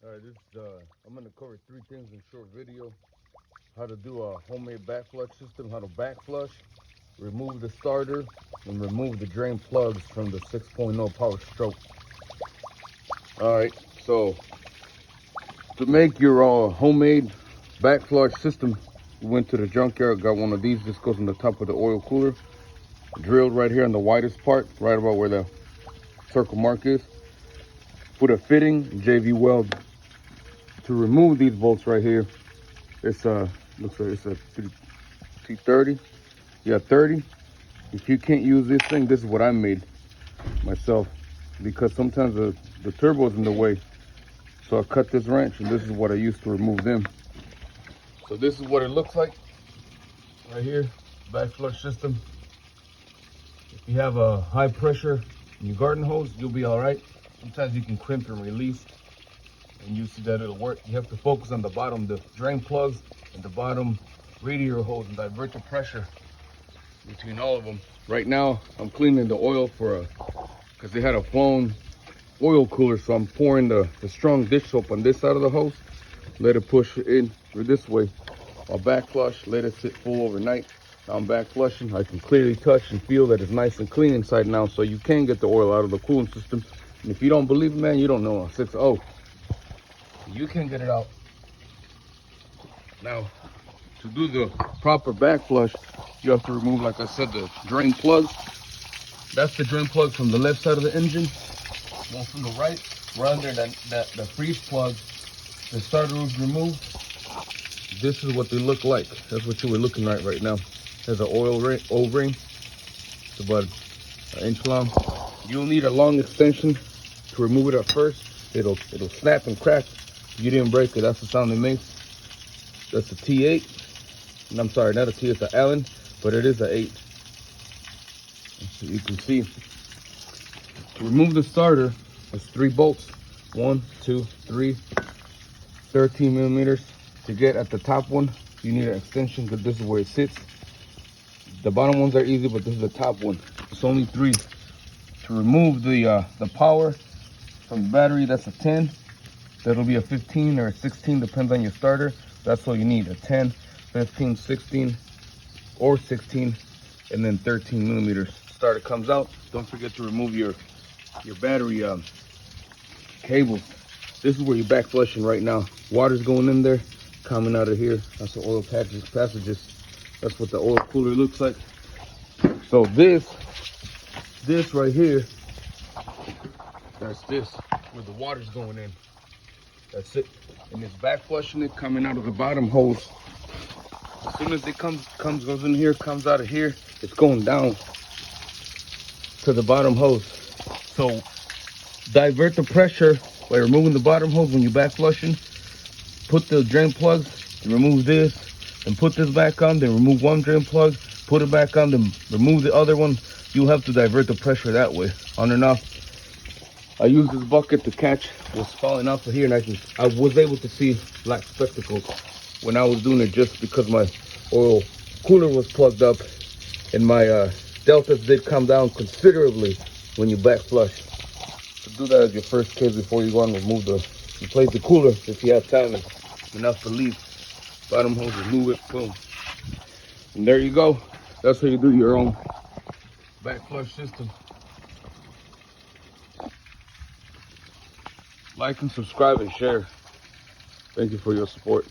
All right, I'm gonna cover 3 things in a short video. How to do a homemade back flush system, how to back flush, remove the starter, and remove the drain plugs from the 6.0 Powerstroke. All right, so to make your homemade back flush system, we went to the junkyard, got one of these. This goes on the top of the oil cooler, drilled right here on the widest part, right about where the circle mark is. Put a fitting, JV weld. To remove these bolts right here, it's looks like it's a T30. Yeah, 30. If you can't use this thing, this is what I made myself, because sometimes the turbo's in the way. So I cut this wrench, and this is what I used to remove them. So this is what it looks like right here, back flush system. If you have a high pressure in your garden hose, you'll be all right. Sometimes you can crimp and release, and you see that it'll work. You have to focus on the bottom, the drain plugs, and the bottom radiator hose, and divert the pressure between all of them. Right now, I'm cleaning the oil because they had a flown oil cooler, so I'm pouring the strong dish soap on this side of the hose. Let it push in or this way. I'll back flush, let it sit full overnight. Now I'm back flushing. I can clearly touch and feel that it's nice and clean inside now, so you can get the oil out of the coolant system. And if you don't believe me, man, you don't know. 6.0. You can get it out. Now, to do the proper back flush, you have to remove, like I said, the drain plugs. That's the drain plug from the left side of the engine. One from the right. We're under the freeze plug. The starter was removed. This is what they look like. That's what you were looking at right now. There's an O-ring. It's about an inch long. You'll need a long extension to remove it at first. It'll snap and crack. You didn't break it. That's the sound it makes. That's a T8. And I'm sorry, not a T, it's an Allen, but it is an 8. So you can see. To remove the starter, there's 3 bolts. 1, 2, 3. 13 millimeters. To get at the top one, you need an extension, because this is where it sits. The bottom ones are easy, but this is the top one. It's only 3. To remove the power from the battery, that's a 10. That'll be a 15 or a 16, depends on your starter. That's all you need, a 10, 15, 16, or 16, and then 13 millimeters. Starter comes out. Don't forget to remove your battery cables. This is where you're back flushing right now. Water's going in there, coming out of here. That's the oil passages. That's what the oil cooler looks like. So this right here, that's this, where the water's going in. That's it. And it's back flushing it, coming out of the bottom hose. As soon as it goes in here, comes out of here, it's going down to the bottom hose. So divert the pressure by removing the bottom hose when you're back flushing. Put the drain plugs, remove this, and put this back on, then remove one drain plug, put it back on, then remove the other one. You'll have to divert the pressure that way, on and off. I used this bucket to catch what's falling off of here, and I was able to see black spectacles when I was doing it, just because my oil cooler was plugged up, and my deltas did come down considerably when you back flush. So do that as your first case before you go and replace the cooler if you have time and enough to leave. Bottom hose, remove it, boom. And there you go. That's how you do your own back flush system. Like and subscribe and share. Thank you for your support.